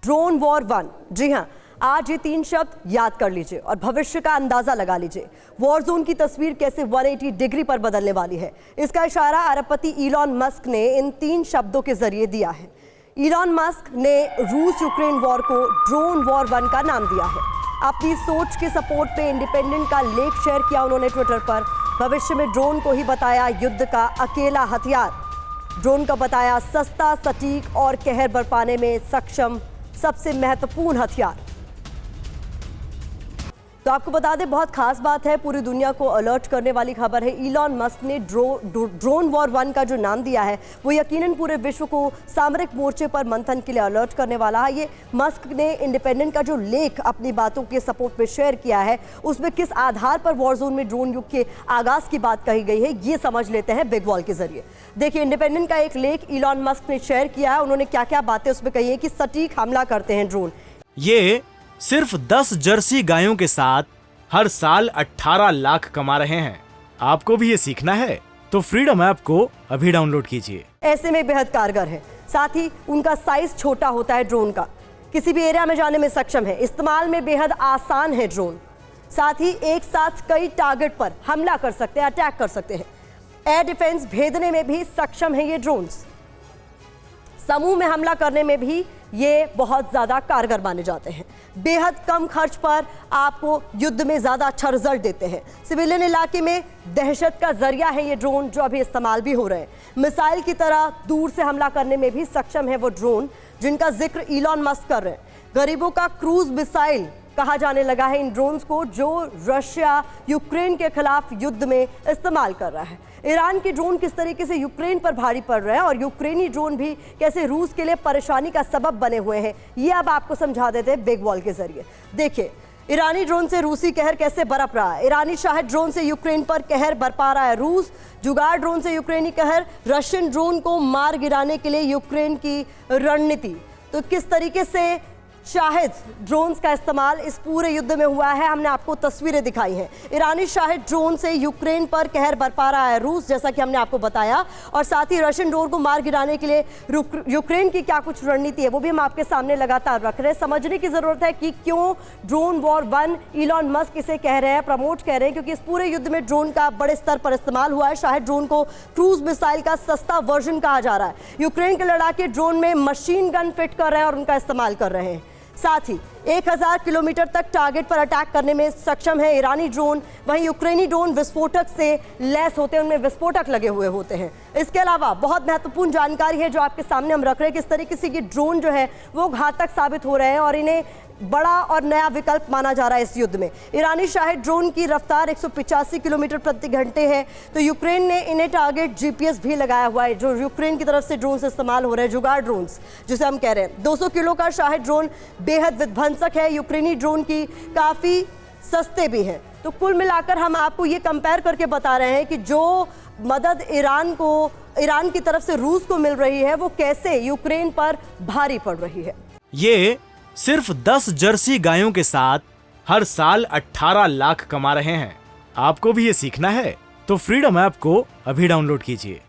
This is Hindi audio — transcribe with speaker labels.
Speaker 1: Drone war 1। जी हाँ, आज ये 3 शब्द याद कर लीजिए और भविष्य का अंदाजा लगा लीजिए। वॉर जोन की तस्वीर कैसे 180 डिग्री पर बदलने वाली है, इसका इशारा अरबपति इलॉन मस्क ने इन 3 शब्दों के जरिए दिया है। इलॉन मस्क ने रूस यूक्रेन वॉर को ड्रोन वॉर 1 का नाम दिया है। अपनी सोच के सपोर्ट पे इंडिपेंडेंट का लेख शेयर किया उन्होंने ट्विटर पर। भविष्य में ड्रोन को ही बताया युद्ध का अकेला हथियार। ड्रोन का बताया सस्ता, सटीक और कहर बरपाने में सक्षम सबसे महत्वपूर्ण हथियार। तो आपको बता दें, बहुत खास बात है, पूरी दुनिया को अलर्ट करने वाली खबर है। इलॉन मस्क ने ड्रोन वॉर 1 का जो नाम दिया है वो यकीनन पूरे विश्व को सामरिक मोर्चे पर मंथन के लिए अलर्ट करने वाला है। ये मस्क ने इंडिपेंडेंट का जो लेख अपनी बातों के सपोर्ट पे शेयर किया है, उसमें किस आधार पर वॉर जोन में ड्रोन युग के आगाज की बात कही गई है, ये समझ लेते हैं बिग वॉल के जरिए। देखिए, इंडिपेंडेंट का एक लेख इलॉन मस्क ने शेयर किया है। उन्होंने क्या क्या बातें उसमें कही है कि सटीक हमला करते हैं ड्रोन।
Speaker 2: ये सिर्फ 10 जर्सी गायों के साथ हर साल 18 लाख कमा रहे हैं। आपको भी ये सीखना है तो फ्रीडम ऐप को अभी डाउनलोड कीजिए।
Speaker 1: ऐसे में बेहद कारगर है। साथ ही उनका साइज छोटा होता है ड्रोन का, किसी भी एरिया में जाने में सक्षम है। इस्तेमाल में बेहद आसान है ड्रोन। साथ ही एक साथ कई टारगेट पर हमला कर सकते हैं, अटैक कर सकते हैं। एयर डिफेंस भेदने में भी सक्षम है ये ड्रोन्स। समूह में हमला करने में भी ये बहुत ज़्यादा कारगर माने जाते हैं। बेहद कम खर्च पर आपको युद्ध में ज़्यादा अच्छा रिजल्ट देते हैं। सिविलियन इलाके में दहशत का जरिया है ये ड्रोन, जो अभी इस्तेमाल भी हो रहे हैं। मिसाइल की तरह दूर से हमला करने में भी सक्षम है वो ड्रोन जिनका जिक्र इलॉन मस्क कर रहे हैं। गरीबों का क्रूज मिसाइल कहा जाने लगा है इन ड्रोन्स को, जो रशिया यूक्रेन के खिलाफ युद्ध में इस्तेमाल कर रहा है। ईरान के ड्रोन किस तरीके से यूक्रेन पर भारी पड़ रहे हैं और यूक्रेनी ड्रोन भी कैसे रूस के लिए परेशानी का सबब बने हुए हैं, ये अब आपको समझा देते हैं बिग वॉल के जरिए। देखिए, ईरानी ड्रोन से रूसी कहर कैसे बरप रहा है। ईरानी शाहिद ड्रोन से यूक्रेन पर कहर बरपा रहा है रूस। जुगाड़ ड्रोन से यूक्रेनी कहर, रशियन ड्रोन को मार गिराने के लिए यूक्रेन की रणनीति। तो किस तरीके से शाहिद ड्रोन्स का इस्तेमाल इस पूरे युद्ध में हुआ है, हमने आपको तस्वीरें दिखाई हैं। ईरानी शाहिद ड्रोन से यूक्रेन पर कहर बरपा रहा है रूस, जैसा कि हमने आपको बताया, और साथ ही रशियन ड्रोन को मार गिराने के लिए यूक्रेन की क्या कुछ रणनीति है वो भी हम आपके सामने लगातार रख रहे हैं। समझने की जरूरत है कि क्यों ड्रोन वॉर 1 इलॉन मस्क इसे कह रहे हैं, प्रमोट कह रहे हैं, क्योंकि इस पूरे युद्ध में ड्रोन का बड़े स्तर पर इस्तेमाल हुआ है। शाहिद ड्रोन को क्रूज मिसाइल का सस्ता वर्जन कहा जा रहा है। यूक्रेन के लड़ाके ड्रोन में मशीन गन फिट कर रहे हैं और उनका इस्तेमाल कर रहे हैं। साथ ही 1000 किलोमीटर तक टारगेट पर अटैक करने में सक्षम है ईरानी ड्रोन। वहीं यूक्रेनी ड्रोन विस्फोटक से लैस होते हैं, उनमें विस्फोटक लगे हुए होते हैं। इसके अलावा बहुत महत्वपूर्ण जानकारी है जो आपके सामने हम रख रहे हैं, किस तरीके से ये ड्रोन जो है वो घातक साबित हो रहे हैं और इन्हें बड़ा और नया विकल्प माना जा रहा है इस युद्ध में। ईरानी शाहिद ड्रोन की रफ्तार 185 किलोमीटर प्रति घंटे है। तो यूक्रेन ने इन्हें टारगेट जीपीएस भी लगाया हुआ है, जो यूक्रेन की तरफ से ड्रोन इस्तेमाल हो रहे हैं, जुगाड़ ड्रोन्स जिसे हम कह रहे हैं। 200 किलो का शाहिद ड्रोन बेहद विध्वंसक है। यूक्रेनी ड्रोन की काफ़ी सस्ते भी हैं। तो कुल मिलाकर हम आपको ये कंपेयर करके बता रहे हैं कि जो मदद ईरान की तरफ से रूस को मिल रही है वो कैसे यूक्रेन पर भारी पड़ रही है।
Speaker 2: ये सिर्फ 10 जर्सी गायों के साथ हर साल 18 लाख कमा रहे हैं। आपको भी ये सीखना है तो फ्रीडम ऐप को अभी डाउनलोड कीजिए।